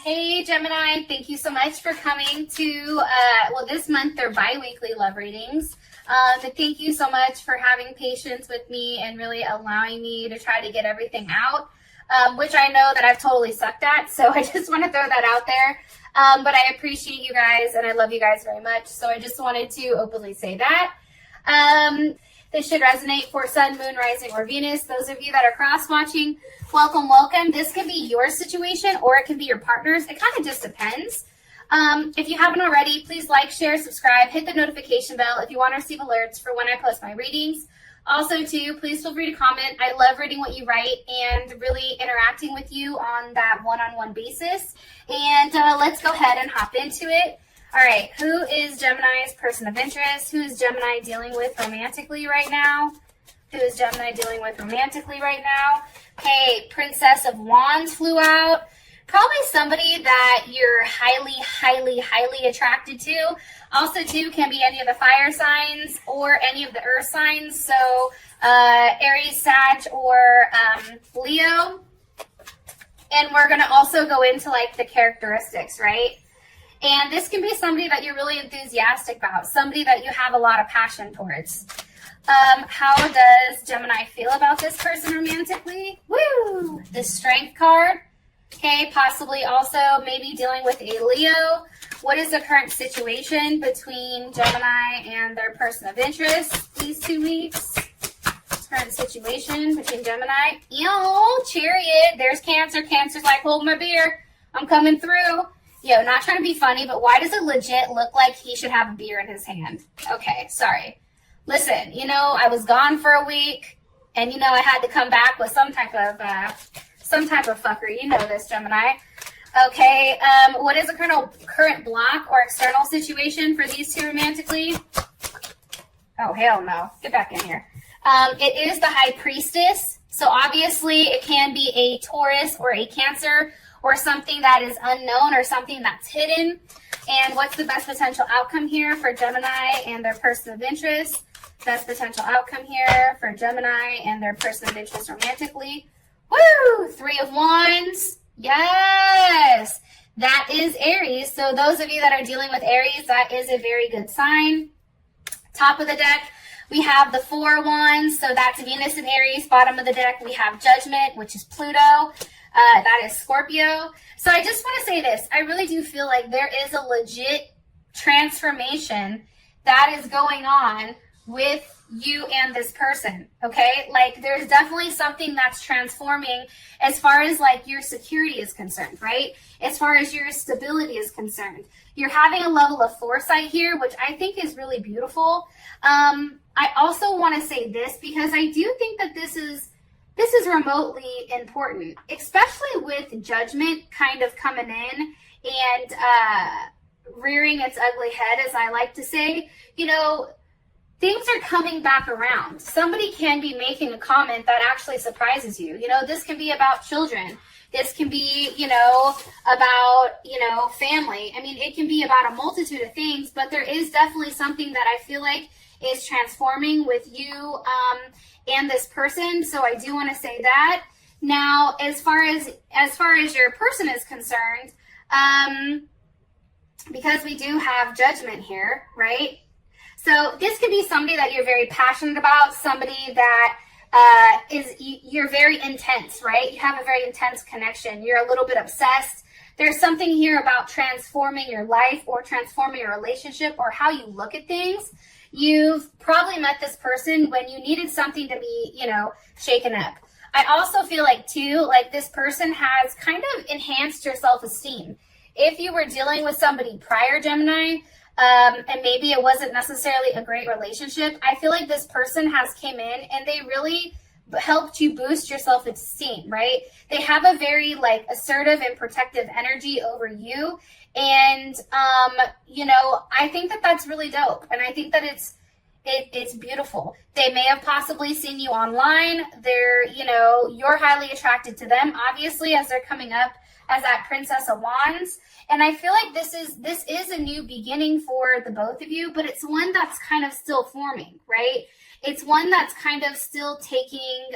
Hey Gemini, thank you so much for coming to, this month they're bi-weekly love readings. But thank you so much for having patience with me and really allowing me to try to get everything out, which I know that I've totally sucked at, so I just want to throw that out there. But I appreciate you guys and I love you guys very much, so I just wanted to openly say that. This should resonate for Sun, Moon, Rising, or Venus. Those of you that are cross-watching, welcome, welcome. This can be your situation or it can be your partner's. It kind of just depends. If you haven't already, please like, share, subscribe, hit the notification bell if you want to receive alerts for when I post my readings. Also, too, please feel free to comment. I love reading what you write and really interacting with you on that one-on-one basis. And let's go ahead and hop into it. All right, who is Gemini's person of interest? Who is Gemini dealing with romantically right now? Who is Gemini dealing with romantically right now? Hey, Princess of Wands flew out. Probably somebody that you're highly attracted to. Also, too, can be any of the fire signs or any of the earth signs. So, Aries, Sag, or Leo. And we're going to also go into, like, the characteristics, right? And this can be somebody that you're really enthusiastic about, somebody that you have a lot of passion towards. How does Gemini feel about this person romantically? Woo! The Strength card. Okay, possibly also maybe dealing with a Leo. What is the current situation between Gemini and their person of interest these 2 weeks? Current situation between Gemini. Ew, Chariot. There's Cancer. Cancer's like, hold my beer. I'm coming through. Yo, not trying to be funny, but why does it legit look like he should have a beer in his hand? Okay, sorry. Listen, you know, I was gone for a week, and you know, I had to come back with some type of fuckery. You know this, Gemini. Okay, what is the current block or external situation for these two romantically? Oh, hell no. Get back in here. It is the High Priestess, so obviously it can be a Taurus or a Cancer, or something that is unknown or something that's hidden. And what's the best potential outcome here for Gemini and their person of interest? Best potential outcome here for Gemini and their person of interest romantically. Woo! 3 of Wands. Yes! That is Aries. So those of you that are dealing with Aries, that is a very good sign. Top of the deck, we have the 4 of Wands. So that's Venus and Aries. Bottom of the deck, we have Judgment, which is Pluto. That is Scorpio. So I just want to say this. I really do feel like there is a legit transformation that is going on with you and this person, okay? Like, there's definitely something that's transforming as far as, like, your security is concerned, right? As far as your stability is concerned. You're having a level of foresight here, which I think is really beautiful. I also want to say this because I do think that this is remotely important, especially with Judgment kind of coming in and rearing its ugly head, as I like to say. You know, things are coming back around. Somebody can be making a comment that actually surprises you. You know, this can be about children. This can be, you know, about, you know, family. I mean, it can be about a multitude of things, but there is definitely something that I feel like is transforming with you and this person. So I do want to say that. Now, as far as your person is concerned, because we do have Judgment here, right? So this could be somebody that you're very passionate about, somebody that you're very intense, right? You have a very intense connection. You're a little bit obsessed. There's something here about transforming your life or transforming your relationship or how you look at things. You've probably met this person when you needed something to be, you know, shaken up. I also feel like, too, like this person has kind of enhanced your self-esteem. If you were dealing with somebody prior, Gemini, and maybe it wasn't necessarily a great relationship, I feel like this person has came in and they really helped you boost your self-esteem, right? They have a very, like, assertive and protective energy over you. And, you know, I think that that's really dope. And I think that it's beautiful. They may have possibly seen you online. They're, you know, you're highly attracted to them, obviously, as they're coming up as that Princess of Wands. And I feel like this is a new beginning for the both of you, but it's one that's kind of still forming, right? It's one that's kind of still taking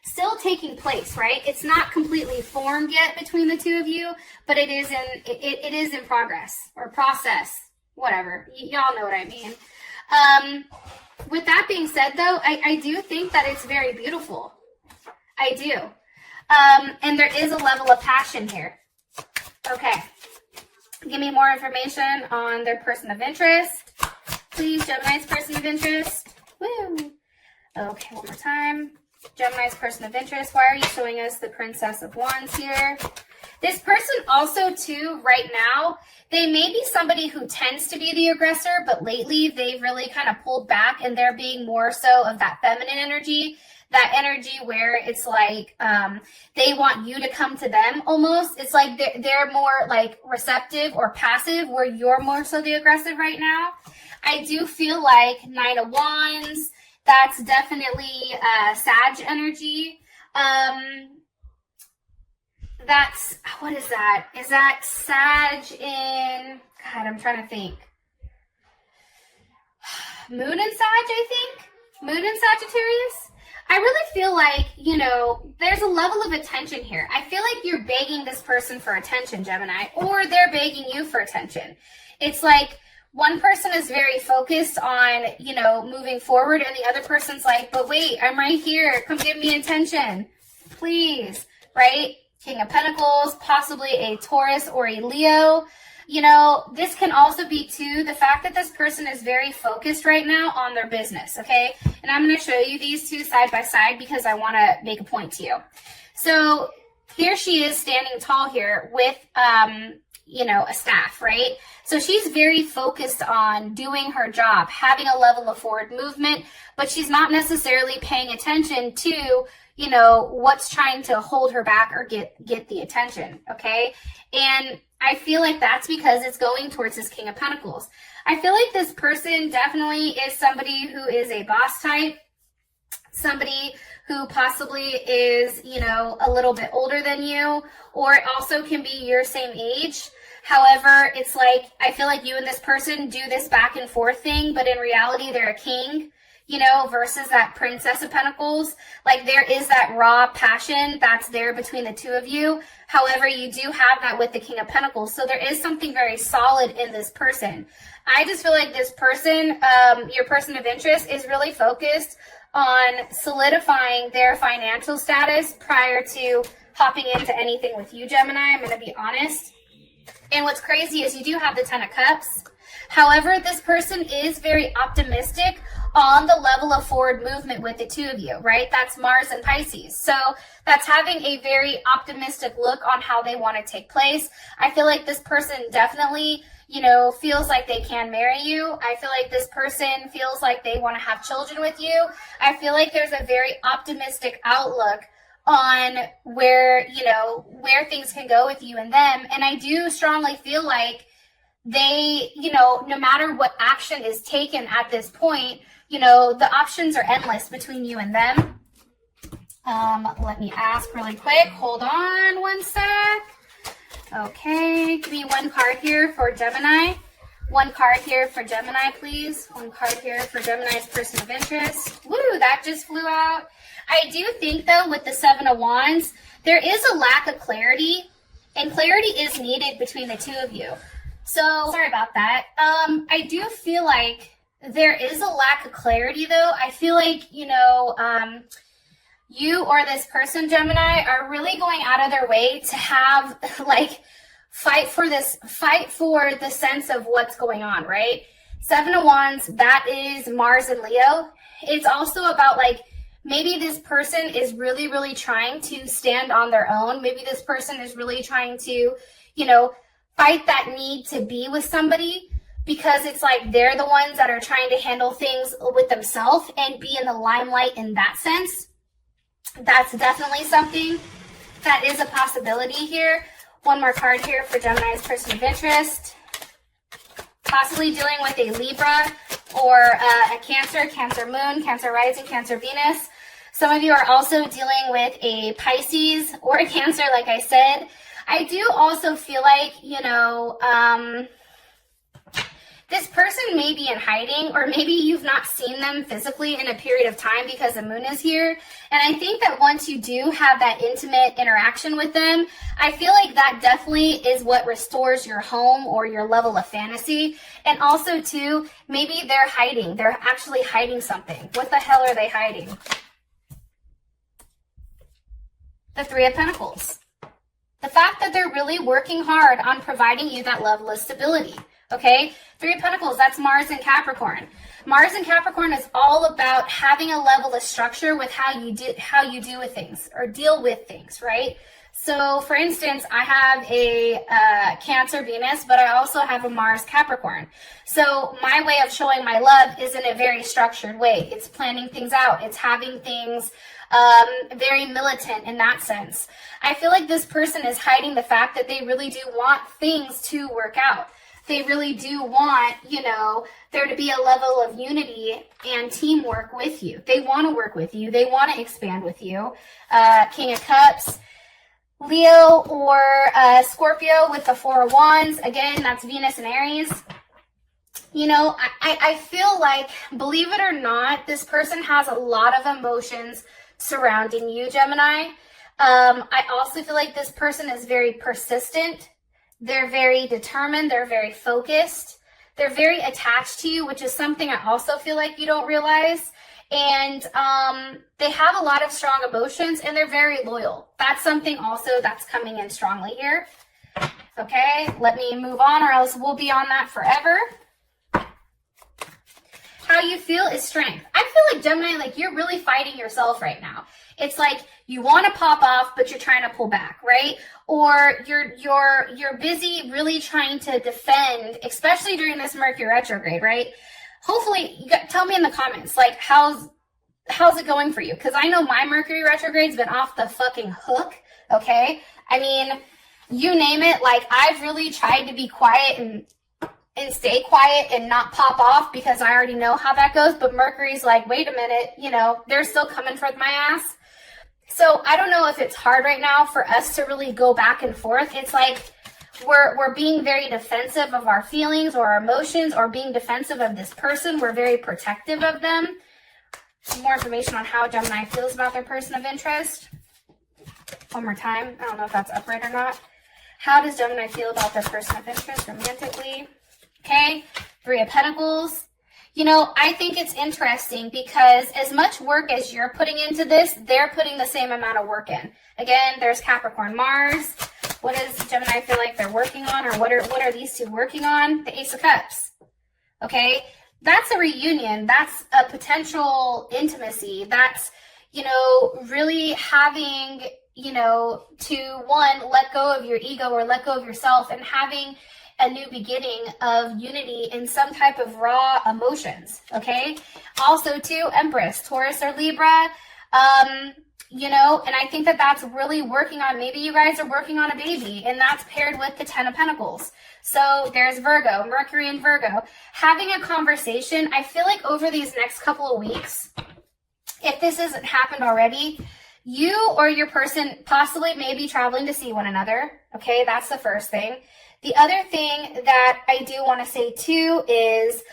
still taking place, right? It's not completely formed yet between the two of you, but it is in progress or process, whatever. Y'all know what I mean. With that being said, though, I do think that it's very beautiful. I do. And there is a level of passion here. Okay. Give me more information on their person of interest. Please, Gemini's person of interest. Woo. Okay, one more time. Gemini's person of interest. Why are you showing us the Princess of Wands here? This person also, too, right now, they may be somebody who tends to be the aggressor, but lately they've really kind of pulled back and they're being more so of that feminine energy. That energy where it's like they want you to come to them almost. It's like they're more like receptive or passive where you're more so the aggressive right now. I do feel like 9 of Wands, that's definitely Sag energy. That's, what is that? Is that Sag in, God, I'm trying to think. Moon and Sag, I think? Moon and Sagittarius? I really feel like, you know, there's a level of attention here. I feel like you're begging this person for attention, Gemini, or they're begging you for attention. It's like one person is very focused on, you know, moving forward, and the other person's like, but wait, I'm right here. Come give me attention, please, right? King of Pentacles, possibly a Taurus or a Leo. You know, this can also be, too, the fact that this person is very focused right now on their business, okay? And I'm going to show you these two side by side because I want to make a point to you. So here she is standing tall here with, you know, a staff, right? So she's very focused on doing her job, having a level of forward movement, but she's not necessarily paying attention to, you know, what's trying to hold her back or get the attention, okay? And I feel like that's because it's going towards this King of Pentacles. I feel like this person definitely is somebody who is a boss type, somebody who possibly is, you know, a little bit older than you, or it also can be your same age. However, it's like, I feel like you and this person do this back and forth thing, but in reality, they're a king, you know, versus that Princess of Pentacles. Like, there is that raw passion that's there between the two of you. However, you do have that with the King of Pentacles. So there is something very solid in this person. I just feel like this person, your person of interest, is really focused on solidifying their financial status prior to hopping into anything with you, Gemini. I'm going to be honest. And what's crazy is you do have the 10 of Cups. However, this person is very optimistic on the level of forward movement with the two of you, right? That's Mars and Pisces. So that's having a very optimistic look on how they want to take place. I feel like this person definitely, you know, feels like they can marry you. I feel like this person feels like they want to have children with you. I feel like there's a very optimistic outlook on where, you know, where things can go with you and them. And I do strongly feel like they, you know, no matter what action is taken at this point, you know, the options are endless between you and them. Let me ask really quick. Hold on one sec. Okay, give me one card here for Gemini. One card here for Gemini, please. One card here for Gemini's person of interest. Woo, that just flew out. I do think, though, with the 7 of Wands, there is a lack of clarity, and clarity is needed between the two of you. So, sorry about that. I do feel like there is a lack of clarity, though. I feel like, you know, you or this person, Gemini, are really going out of their way to have, like, fight for the sense of what's going on, right? 7 of Wands, that is Mars and Leo. It's also about, like, maybe this person is really, really trying to stand on their own. Maybe this person is really trying to, you know, fight that need to be with somebody, because it's like they're the ones that are trying to handle things with themselves and be in the limelight in that sense. That's definitely something that is a possibility here. One more card here for Gemini's person of interest. Possibly dealing with a Libra or a Cancer, Cancer Moon, Cancer Rising, Cancer Venus. Some of you are also dealing with a Pisces or a Cancer, like I said. I do also feel like, you know, This person may be in hiding, or maybe you've not seen them physically in a period of time because the moon is here. And I think that once you do have that intimate interaction with them, I feel like that definitely is what restores your home or your level of fantasy. And also too, maybe they're hiding. They're actually hiding something. What the hell are they hiding? The Three of Pentacles. The fact that they're really working hard on providing you that level of stability. Okay, Three of Pentacles, that's Mars and Capricorn. Mars and Capricorn is all about having a level of structure with how you do with things or deal with things, right? So for instance, I have a Cancer Venus, but I also have a Mars Capricorn. So my way of showing my love is in a very structured way. It's planning things out. It's having things very militant in that sense. I feel like this person is hiding the fact that they really do want things to work out. They really do want, you know, there to be a level of unity and teamwork with you. They want to work with you. They want to expand with you. King of Cups, Leo or Scorpio with the Four of Wands. Again, that's Venus and Aries. You know, I feel like, believe it or not, this person has a lot of emotions surrounding you, Gemini. I also feel like this person is very persistent. They're very determined. They're very focused. They're very attached to you, which is something I also feel like you don't realize. And they have a lot of strong emotions, and they're very loyal. That's something also that's coming in strongly here. Okay, let me move on, or else we'll be on that forever. How you feel is strength. I feel like, Gemini, like you're really fighting yourself right now. It's like you want to pop off, but you're trying to pull back, right? Or you're busy really trying to defend, especially during this Mercury retrograde, right? Hopefully, tell me in the comments, like how's it going for you? Because I know my Mercury retrograde's been off the fucking hook. Okay, I mean, you name it. Like I've really tried to be quiet and stay quiet and not pop off because I already know how that goes. But Mercury's like, wait a minute, you know, they're still coming for my ass. So I don't know if it's hard right now for us to really go back and forth. It's like we're being very defensive of our feelings or our emotions, or being defensive of this person. We're very protective of them. Some more information on how Gemini feels about their person of interest. One more time. I don't know if that's upright or not. How does Gemini feel about their person of interest romantically? Okay, Three of Pentacles. You know, I think it's interesting because as much work as you're putting into this, they're putting the same amount of work in. Again, there's Capricorn, Mars. What does Gemini feel like they're working on, or what are these two working on? The Ace of Cups. Okay, that's a reunion. That's a potential intimacy. That's, you know, really having, you know, to one, let go of your ego or let go of yourself, and having a new beginning of unity in some type of raw emotions. Okay, also too, Empress, Taurus or Libra. You know, and I think that that's really working on, maybe you guys are working on a baby, and that's paired with the Ten of Pentacles. So there's Virgo, Mercury and Virgo. Having a conversation, I feel like over these next couple of weeks, if this hasn't happened already, you or your person possibly may be traveling to see one another. Okay, that's the first thing. The other thing that I do want to say too is,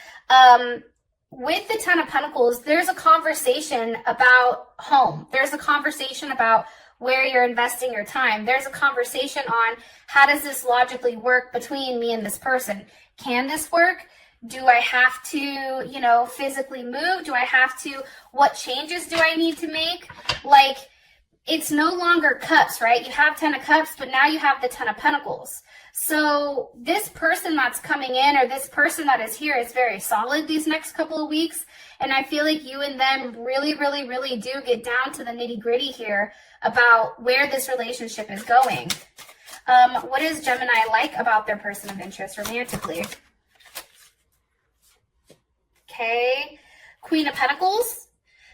with the Ten of Pentacles, there's a conversation about home. There's a conversation about where you're investing your time. There's a conversation on how does this logically work between me and this person? Can this work? Do I have to, you know, physically move? Do I have to, what changes do I need to make? Like, it's no longer cups, right? You have Ten of Cups, but now you have the Ten of Pentacles. So this person that's coming in, or this person that is here, is very solid these next couple of weeks. And I feel like you and them really, really, really do get down to the nitty gritty here about where this relationship is going. What does Gemini like about their person of interest romantically? Okay, Queen of Pentacles.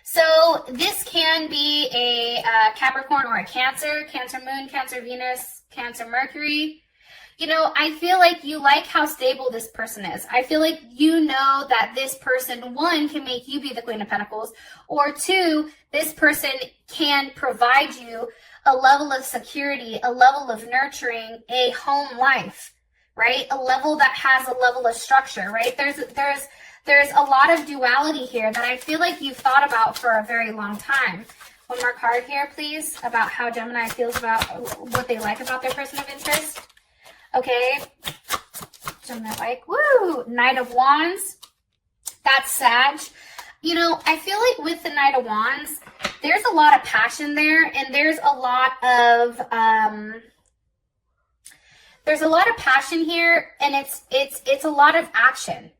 So this can be a Capricorn or a Cancer, Cancer Moon, Cancer Venus, Cancer Mercury. You know, I feel like you like how stable this person is. I feel like you know that this person, one, can make you be the Queen of Pentacles, or two, this person can provide you a level of security, a level of nurturing, a home life. right? A level that has a level of structure, right? There's a lot of duality here that I feel like you've thought about for a very long time. One more card here, please, about how Gemini feels about what they like about their person of interest. Okay. Gemini like, woo, Knight of Wands. That's Sag. You know, I feel like with the Knight of Wands, there's a lot of passion there, and there's a lot of passion here, and it's a lot of action.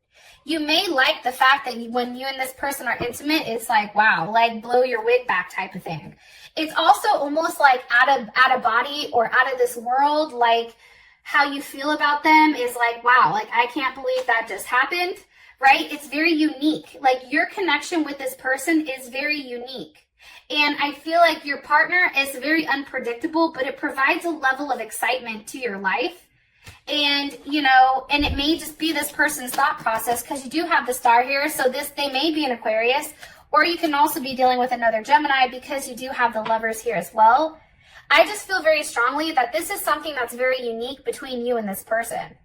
You may like the fact that when you and this person are intimate, it's like, wow, like blow your wig back type of thing. It's also almost like out of body or out of this world, like how you feel about them is like, wow, like I can't believe that just happened, right? It's very unique. Like your connection with this person is very unique. And I feel like your partner is very unpredictable, but it provides a level of excitement to your life. And, you know, and it may just be this person's thought process because you do have the star here. So they may be an Aquarius, or you can also be dealing with another Gemini because you do have the Lovers here as well. I just feel very strongly that this is something that's very unique between you and this person,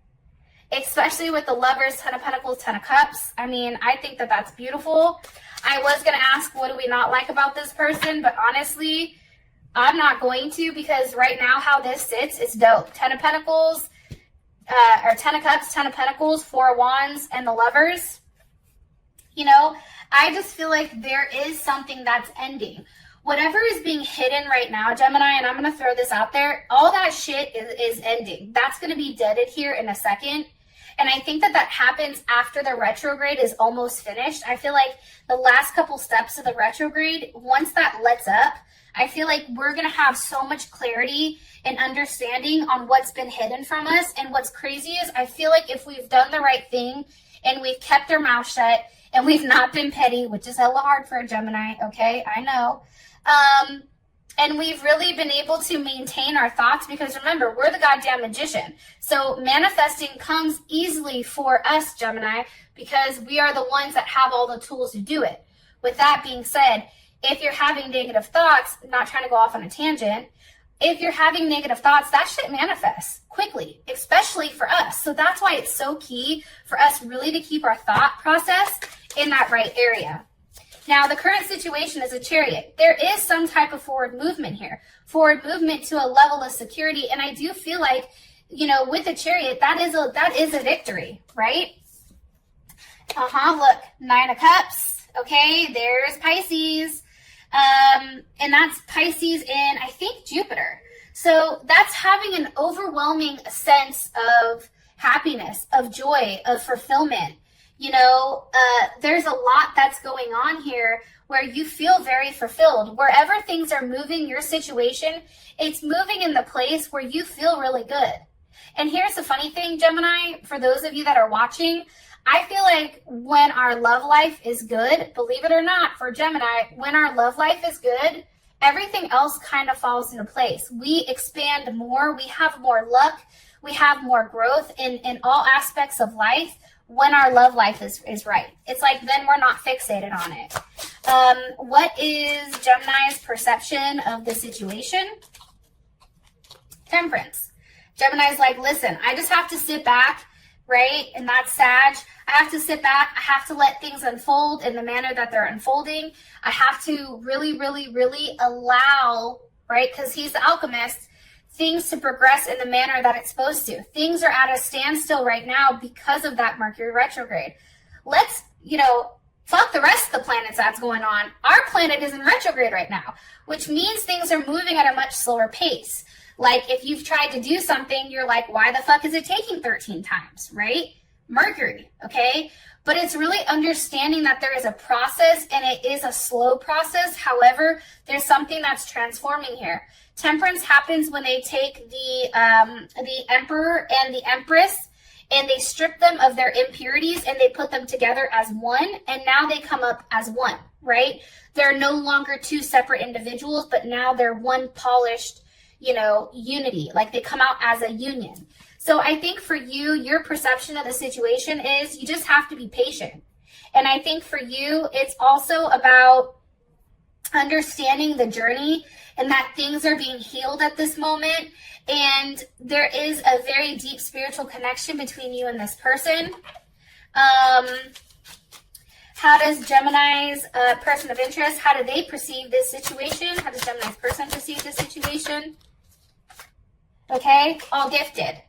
especially with the Lovers, Ten of Pentacles, Ten of Cups. I mean, I think that that's beautiful. I was going to ask, what do we not like about this person? But honestly, I'm not going to, because right now how this sits is dope. Ten of Pentacles, or Ten of Cups, Ten of Pentacles, Four of Wands, and the Lovers. You know, I just feel like there is something that's ending. Whatever is being hidden right now, Gemini, and I'm going to throw this out there, all that shit is ending. That's going to be deaded here in a second. And I think that happens after the retrograde is almost finished. I feel like the last couple steps of the retrograde, once that lets up, I feel like we're going to have so much clarity and understanding on what's been hidden from us. And what's crazy is I feel like if we've done the right thing and we've kept our mouth shut and we've not been petty, which is hella hard for a Gemini, okay, I know. And we've really been able to maintain our thoughts, because remember, we're the goddamn magician. So manifesting comes easily for us, Gemini, because we are the ones that have all the tools to do it. With that being said, if you're having negative thoughts, not trying to go off on a tangent, if you're having negative thoughts, that shit manifests quickly, especially for us. So that's why it's so key for us really to keep our thought process in that right area. Now, the current situation is a Chariot. There is some type of forward movement here, forward movement to a level of security. And I do feel like, you know, with the Chariot, that is a victory, right? Look, Nine of Cups. Okay, there's Pisces. And that's Pisces in, I think, Jupiter. So that's having an overwhelming sense of happiness, of joy, of fulfillment. You know, there's a lot that's going on here where you feel very fulfilled. Wherever things are moving, your situation, it's moving in the place where you feel really good. And here's the funny thing, Gemini, for those of you that are watching, I feel like when our love life is good, believe it or not, for Gemini, when our love life is good, everything else kind of falls into place. We expand more, we have more luck, we have more growth in all aspects of life when our love life is right. It's like then we're not fixated on it. What is Gemini's perception of the situation? Temperance. Gemini's like, listen, I just have to sit back, right? And that's Sag. I have to sit back. I have to let things unfold in the manner that they're unfolding. I have to really, really, really allow, right? Because he's the alchemist, things to progress in the manner that it's supposed to. Things are at a standstill right now because of that Mercury retrograde. Let's, you know, fuck the rest of the planets that's going on. Our planet is in retrograde right now, which means things are moving at a much slower pace. Like if you've tried to do something, you're like, why the fuck is it taking 13 times, right? Mercury, okay? But it's really understanding that there is a process and it is a slow process. However, there's something that's transforming here. Temperance happens when they take the Emperor and the Empress and they strip them of their impurities and they put them together as one, and now they come up as one, right? They're no longer two separate individuals, but now they're one polished, you know, unity. Like they come out as a union. So I think for you, your perception of the situation is you just have to be patient. And I think for you, it's also about understanding the journey and that things are being healed at this moment. And there is a very deep spiritual connection between you and this person. How does Gemini's person of interest, how do they perceive this situation? How does Gemini's person perceive this situation? Okay, all gifted.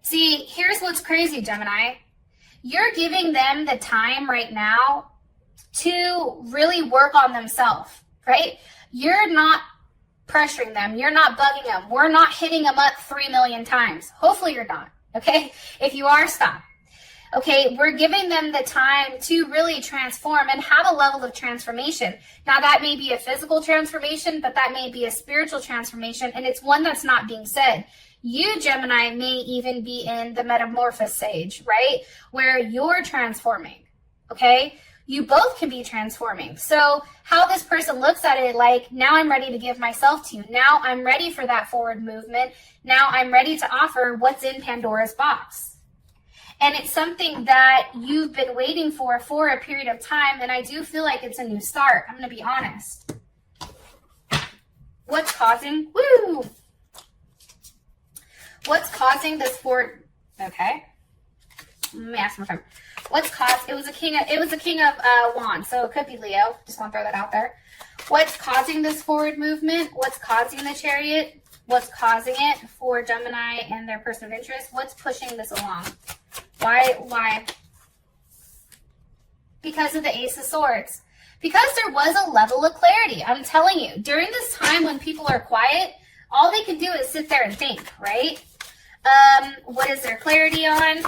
See, here's what's crazy, Gemini. You're giving them the time right now to really work on themselves, right? You're not pressuring them. You're not bugging them. We're not hitting them up 3 million times. Hopefully you're not, okay? If you are, stop. Okay, we're giving them the time to really transform and have a level of transformation. Now, that may be a physical transformation, but that may be a spiritual transformation, and it's one that's not being said. You, Gemini, may even be in the metamorphosis stage, right? Where you're transforming, okay? You both can be transforming. So how this person looks at it, like, now I'm ready to give myself to you. Now I'm ready for that forward movement. Now I'm ready to offer what's in Pandora's box. And it's something that you've been waiting for a period of time, and I do feel like it's a new start. I'm going to be honest. What's causing? Woo! What's causing this forward? Okay. Let me ask my friend. What's caused? It was a king of wands, so it could be Leo. Just want to throw that out there. What's causing this forward movement? What's causing the chariot? What's causing it for Gemini and their person of interest? What's pushing this along? Why? Because of the Ace of Swords. Because there was a level of clarity. I'm telling you, during this time when people are quiet, all they can do is sit there and think, right? What is their clarity on?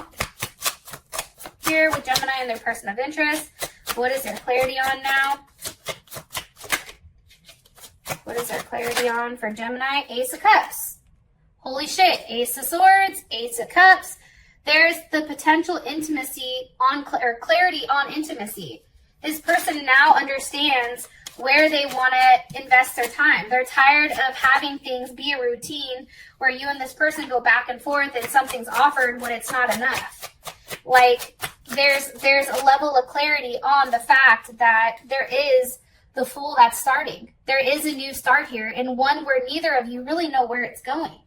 Here with Gemini and their person of interest. What is their clarity on now? What is their clarity on for Gemini? Ace of Cups. Holy shit. Ace of Swords, Ace of Cups. There's the potential intimacy on, or clarity on intimacy. This person now understands where they want to invest their time. They're tired of having things be a routine where you and this person go back and forth and something's offered when it's not enough. Like, there's a level of clarity on the fact that there is the Fool that's starting. There is a new start here, and one where neither of you really know where it's going.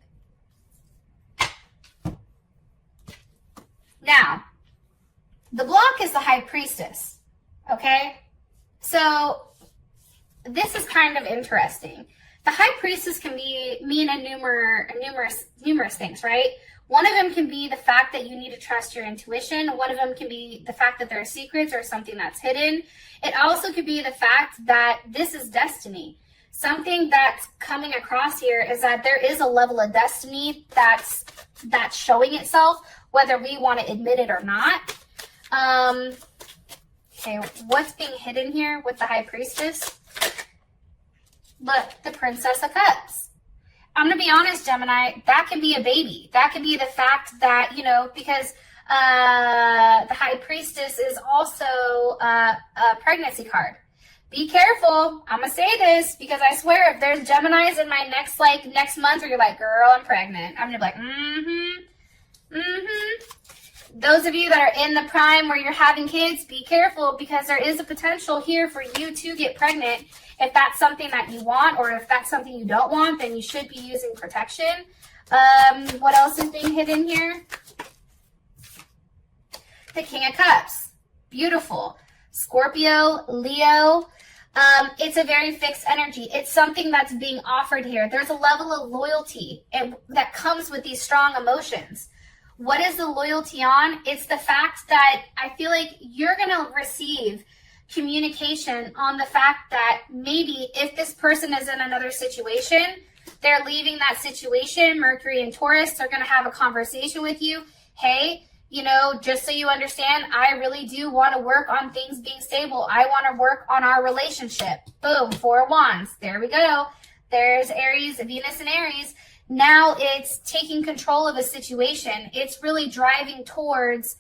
Now, the block is the High Priestess, okay? So, this is kind of interesting. The High Priestess can mean numerous things, right? One of them can be the fact that you need to trust your intuition. One of them can be the fact that there are secrets or something that's hidden. It also could be the fact that this is destiny. Something that's coming across here is that there is a level of destiny that's showing itself, whether we want to admit it or not. Okay, what's being hidden here with the High Priestess? Look, the Princess of Cups. I'm going to be honest, Gemini, that can be a baby. That can be the fact that, because the High Priestess is also a pregnancy card. Be careful. I'm going to say this because I swear if there's Geminis in my next month where you're like, girl, I'm pregnant, I'm going to be like, Those of you that are in the prime where you're having kids, be careful because there is a potential here for you to get pregnant. If that's something that you want, or if that's something you don't want, then you should be using protection. What else is being hidden here? The King of Cups. Beautiful. Scorpio, Leo. It's a very fixed energy. It's something that's being offered here. There's a level of loyalty that comes with these strong emotions. What is the loyalty on? It's the fact that I feel like you're going to receive communication on the fact that maybe if this person is in another situation, they're leaving that situation, Mercury and Taurus, they're going to have a conversation with you. Hey, just so you understand, I really do want to work on things being stable. I want to work on our relationship. Boom, 4 of Wands. There we go. There's Aries, Venus and Aries. Now it's taking control of a situation. It's really driving towards,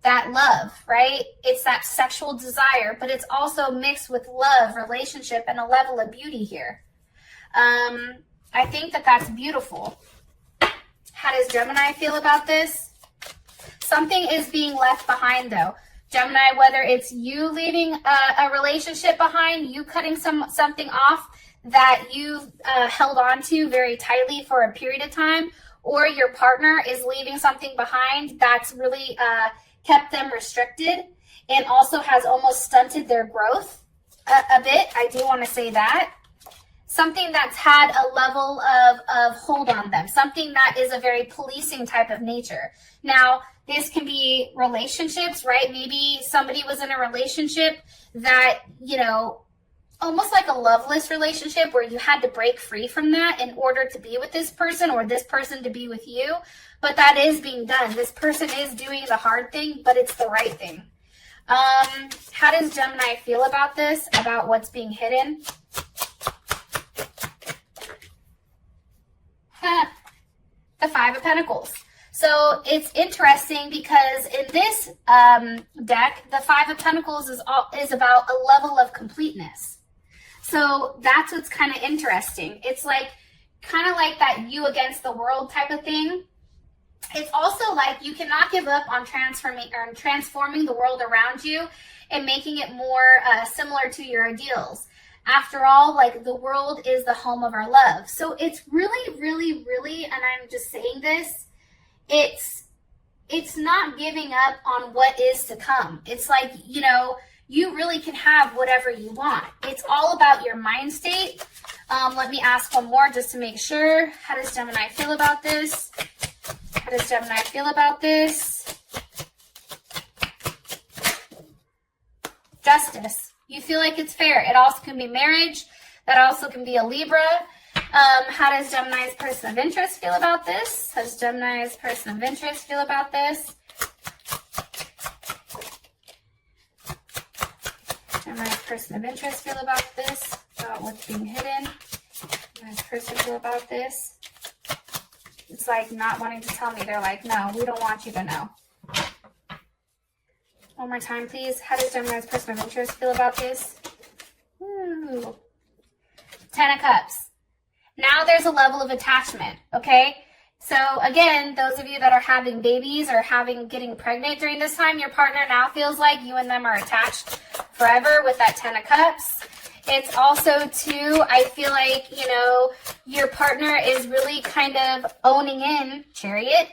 that love, right? It's that sexual desire, but it's also mixed with love, relationship, and a level of beauty here. I think that that's beautiful. How does Gemini feel about this? Something is being left behind, though. Gemini, whether it's you leaving a relationship behind, you cutting something off, that you've held on to very tightly for a period of time, or your partner is leaving something behind that's really kept them restricted and also has almost stunted their growth a bit. I do want to say that. Something that's had a level of hold on them, something that is a very policing type of nature. Now, this can be relationships, right? Maybe somebody was in a relationship that, you know, almost like a loveless relationship where you had to break free from that in order to be with this person or this person to be with you. But that is being done. This person is doing the hard thing, but it's the right thing. How does Gemini feel about this, about what's being hidden? The Five of Pentacles. So it's interesting because in this deck, the Five of Pentacles is about a level of completeness. So that's what's kind of interesting. It's like kind of like that you against the world type of thing. It's also like you cannot give up on transforming the world around you and making it more similar to your ideals. After all, like, the world is the home of our love. So it's really, really, really, and I'm just saying this, it's not giving up on what is to come. It's like, you know, you really can have whatever you want. It's all about your mind state. Let me ask one more just to make sure. How does Gemini feel about this? How does Gemini feel about this? Justice. You feel like it's fair. It also can be marriage. That also can be a Libra. How does Gemini's person of interest feel about this? How does Gemini's person of interest feel about this? Gemini's person of interest feel about this? About what's being hidden? Gemini's person feel about this? It's like not wanting to tell me. They're like, no, we don't want you to know. One more time, please. How does Gemini's person of interest feel about this? Ooh. 10 of Cups. Now there's a level of attachment, okay? So again, those of you that are having babies or getting pregnant during this time, your partner now feels like you and them are attached forever with that 10 of Cups. It's also, too, I feel like, you know, your partner is really kind of owning in, Chariot,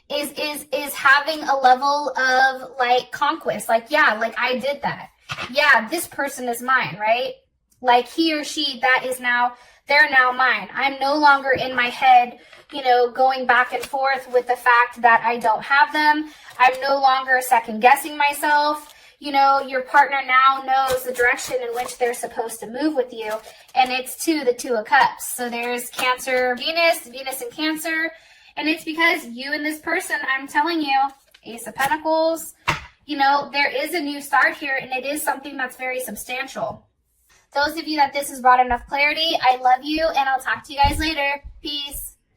is having a level of, like, conquest. Like, yeah, like, I did that. Yeah, this person is mine, right? Like, he or she, they're now mine. I'm no longer in my head, you know, going back and forth with the fact that I don't have them. I'm no longer second guessing myself. You know, your partner now knows the direction in which they're supposed to move with you. And it's the 2 of Cups. So there's Cancer, Venus and Cancer. And it's because you and this person, I'm telling you, Ace of Pentacles, you know, there is a new start here, and it is something that's very substantial. Those of you that this has brought enough clarity, I love you, and I'll talk to you guys later. Peace.